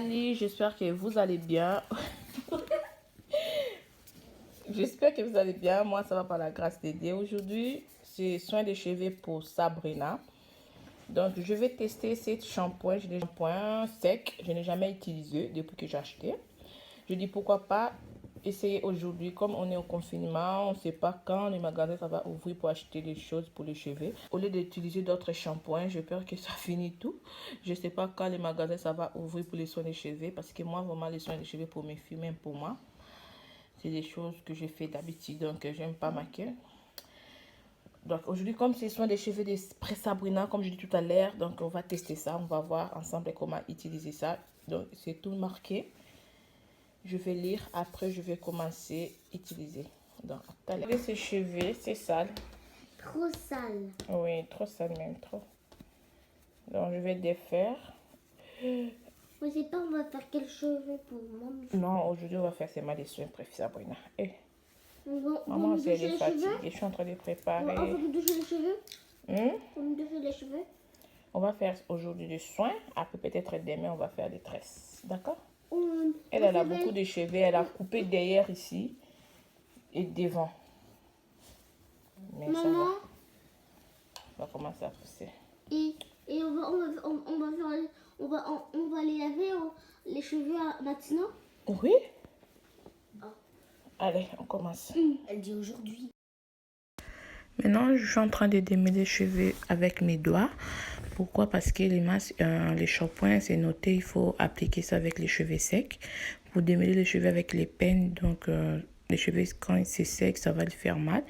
Salut, j'espère que vous allez bien. J'espère que vous allez bien. Moi, ça va par la grâce de Dieu. Aujourd'hui, c'est soin de cheveux pour Sabrina. Donc, je vais tester ce shampoing. J'ai des shampoings secs. Je n'ai jamais utilisé depuis que j'ai acheté. Je dis pourquoi pas essayer aujourd'hui. Comme on est au confinement, on ne sait pas quand les magasins ça va ouvrir pour acheter des choses pour les cheveux. Au lieu d'utiliser d'autres shampoings, j'ai peur que ça finisse tout. Je ne sais pas quand les magasins ça va ouvrir pour les soins des cheveux. Parce que moi, vraiment, les soins des cheveux pour mes filles, même pour moi, c'est des choses que je fais d'habitude. Donc, j'aime pas maquiller. Donc aujourd'hui, comme c'est soin des cheveux de Sabrina, comme je dis tout à l'heure, donc on va tester ça. On va voir ensemble comment utiliser ça. Donc c'est tout marqué. Je vais lire, après je vais commencer à utiliser. Donc, tout à l'heure. Ces cheveux, c'est sale. Trop sale. Oui, trop sale même, trop. Donc, je vais défaire. Je sais pas, on va faire quel cheveu pour moi. Non, aujourd'hui, on va faire seulement des soins préférés, Sabrina. Eh, Maman, maman, elle est fatiguée. Je suis en train de préparer. On va me toucher les cheveux. On me toucher les cheveux. On va faire aujourd'hui des soins. Après, peut-être demain, on va faire des tresses. D'accord? Elle a beaucoup de cheveux. Elle a coupé derrière ici et devant. Mais maman, ça va. On va commencer à pousser. Et on va les laver les cheveux maintenant. Oui. Allez, on commence. Elle dit aujourd'hui. Maintenant, je suis en train de démêler les cheveux avec mes doigts. Pourquoi? Parce que les masques, les shampoings, c'est noté, il faut appliquer ça avec les cheveux secs. Pour démêler les cheveux avec les peines, donc les cheveux, quand c'est sec, ça va le faire mal.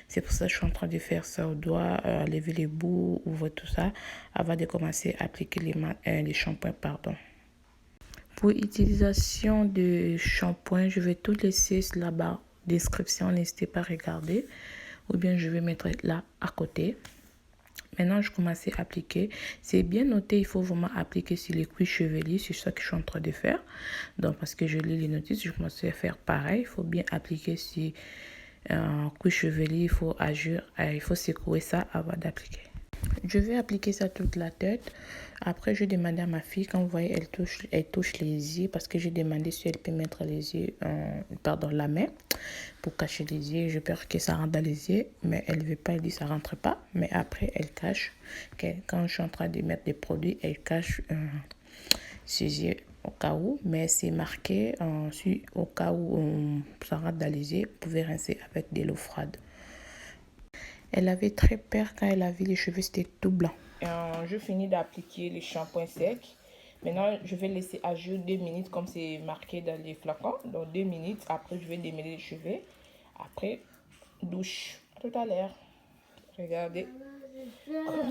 C'est pour ça que je suis en train de faire ça au doigt, lever les bouts, ouvrir tout ça, avant de commencer à appliquer les shampoings, pardon. Pour utilisation de shampoing, je vais tout laisser sur la barre description, n'hésitez pas à regarder. Ou bien je vais mettre là à côté. Maintenant, je commence à appliquer. C'est bien noté, il faut vraiment appliquer sur les cuirs chevelus. C'est ça que je suis en train de faire. Donc, parce que je lis les notices, je commence à faire pareil. Il faut bien appliquer sur cuir chevelu. Il faut agir, il faut secouer ça avant d'appliquer. Je vais appliquer ça toute la tête. Après, je demandais à ma fille, quand vous voyez, elle touche les yeux parce que j'ai demandé si elle peut mettre les yeux, pardon, la main pour cacher les yeux. J'ai peur que ça rentre dans les yeux, mais elle ne veut pas, elle dit ça rentre pas. Mais après, elle cache. Quand je suis en train de mettre des produits, elle cache ses yeux au cas où. Mais c'est marqué au cas où ça rentre dans les yeux, vous pouvez rincer avec de l'eau froide. Elle avait très peur quand elle a vu les cheveux, c'était tout blanc. Je finis d'appliquer les shampoings secs. Maintenant, je vais laisser agir 2 minutes comme c'est marqué dans les flacons. Donc 2 minutes. Après, je vais démêler les cheveux. Après, douche. Tout à l'heure. Regardez.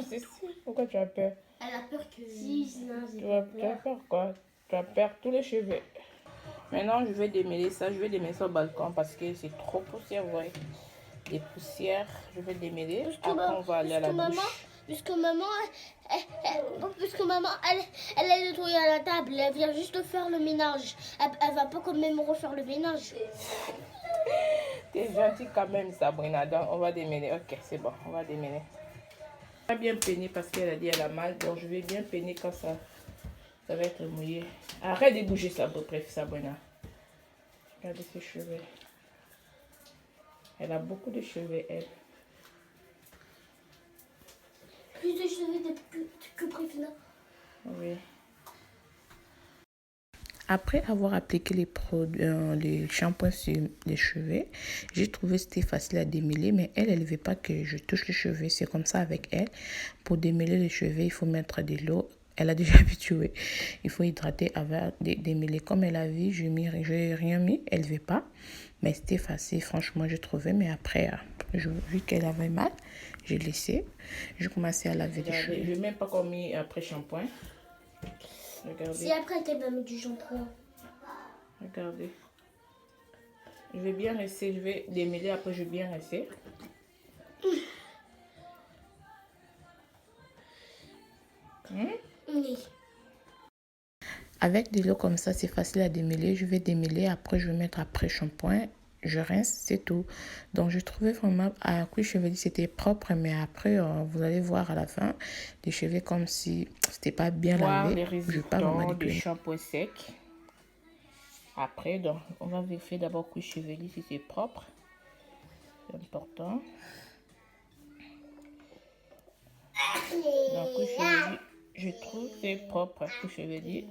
C'est sûr. Pourquoi tu as peur? Elle a peur que... Si, tu as peur quoi? Tu as peur tous les cheveux. Maintenant, je vais démêler ça. Je vais démêler ça au balcon parce que c'est trop poussière, vous voyez. Des poussières, je vais démêler. Après, on va aller à la douche. Puisque maman, elle est nettoyée à la table. Elle vient juste faire le ménage. Elle va pas quand même refaire le ménage. T'es gentille quand même, Sabrina. Donc, on va démêler. Ok, c'est bon, on va démêler. Je vais bien peiner parce qu'elle a dit qu'elle a mal. Donc, je vais bien peiner quand ça va être mouillé. Arrête de bouger ça, bref, Sabrina. Regardez ses cheveux. Elle a beaucoup de cheveux, elle. Plus de cheveux que Préfina. Oui. Après avoir appliqué les shampoings sur les cheveux, j'ai trouvé que c'était facile à démêler, mais elle ne veut pas que je touche les cheveux. C'est comme ça avec elle. Pour démêler les cheveux, il faut mettre de l'eau. Elle a déjà habitué. Il faut hydrater avant de démêler. Comme elle a vu, je n'ai rien mis. Elle ne veut pas. Mais c'était facile, franchement, j'ai trouvé. Mais après, vu qu'elle avait mal, j'ai laissé. J'ai commencé à laver les cheveux. Je n'ai même pas commis après shampoing. Regardez. Si après, tu vas mettre du shampoing. Regardez. Je vais bien rincer. Je vais démêler. Après, je vais bien rincer. Oui. Avec de l'eau comme ça, c'est facile à démêler. Je vais démêler. Après, je vais mettre après shampoing. je rince, c'est tout. Donc, je trouvais vraiment à cuir chevelu, c'était propre, mais après, vous allez voir à la fin, les cheveux comme si c'était pas bien Voir lavé. les Je vais pas vraiment résultats dire du que shampoing sec. Après, donc, on va vérifier d'abord cuir chevelu si c'est propre. C'est important. Donc, cuir chevelu, je trouve c'est propre, cuir chevelu.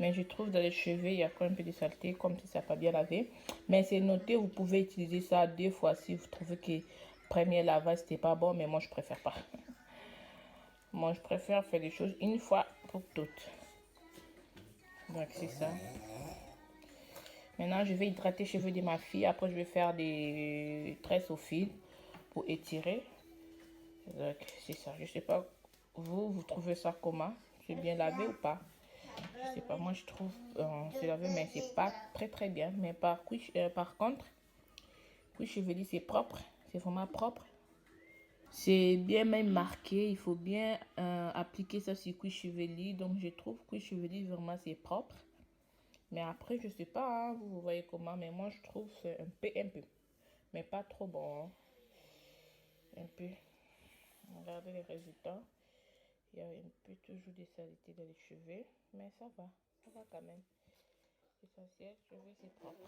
Mais je trouve dans les cheveux, il y a quand même un peu de saleté, comme si ça n'a pas bien lavé. Mais c'est noté, vous pouvez utiliser ça 2 fois si vous trouvez que premier lavage, c'était pas bon. Mais moi, je préfère pas. Moi, je préfère faire les choses une fois pour toutes. Donc, c'est ça. Maintenant, je vais hydrater les cheveux de ma fille. Après, je vais faire des tresses au fil pour étirer. Donc, c'est ça. Je sais pas, vous trouvez ça comment? C'est bien lavé ou pas? Je sais pas, moi je trouve c'est lavé, mais c'est pas très bien. Mais par contre, cuir chevelu c'est propre, c'est vraiment propre. C'est bien même marqué, il faut bien appliquer ça sur cuir chevelu. Donc je trouve cuir chevelu vraiment c'est propre. Mais après je sais pas, hein, vous voyez comment, mais moi je trouve c'est un peu. Mais pas trop bon. Hein. Un peu. Regardez les résultats. Il y a un peu toujours des saletés dans les cheveux, mais ça va quand même. L'essentiel, cheveux c'est propre.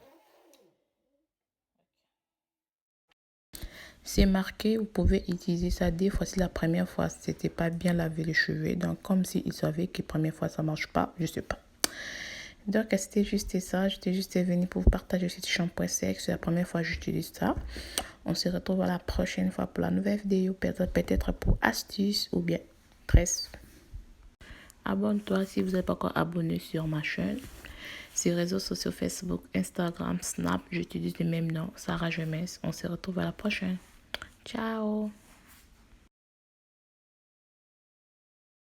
c'est marqué, vous pouvez utiliser ça 2 fois si la première fois c'était pas bien lavé les cheveux. Donc, comme s'ils savaient que la première fois ça marche pas, je sais pas. Donc, c'était juste ça. J'étais juste venue pour vous partager ce shampoing sec. C'est la première fois que j'utilise ça. On se retrouve à la prochaine fois pour la nouvelle vidéo. Peut-être pour astuces ou bien tresse. Abonne-toi si vous n'êtes pas encore abonné sur ma chaîne. Sur les réseaux sociaux Facebook, Instagram, Snap, j'utilise le même nom, Sarah Jeunesse. On se retrouve à la prochaine. Ciao!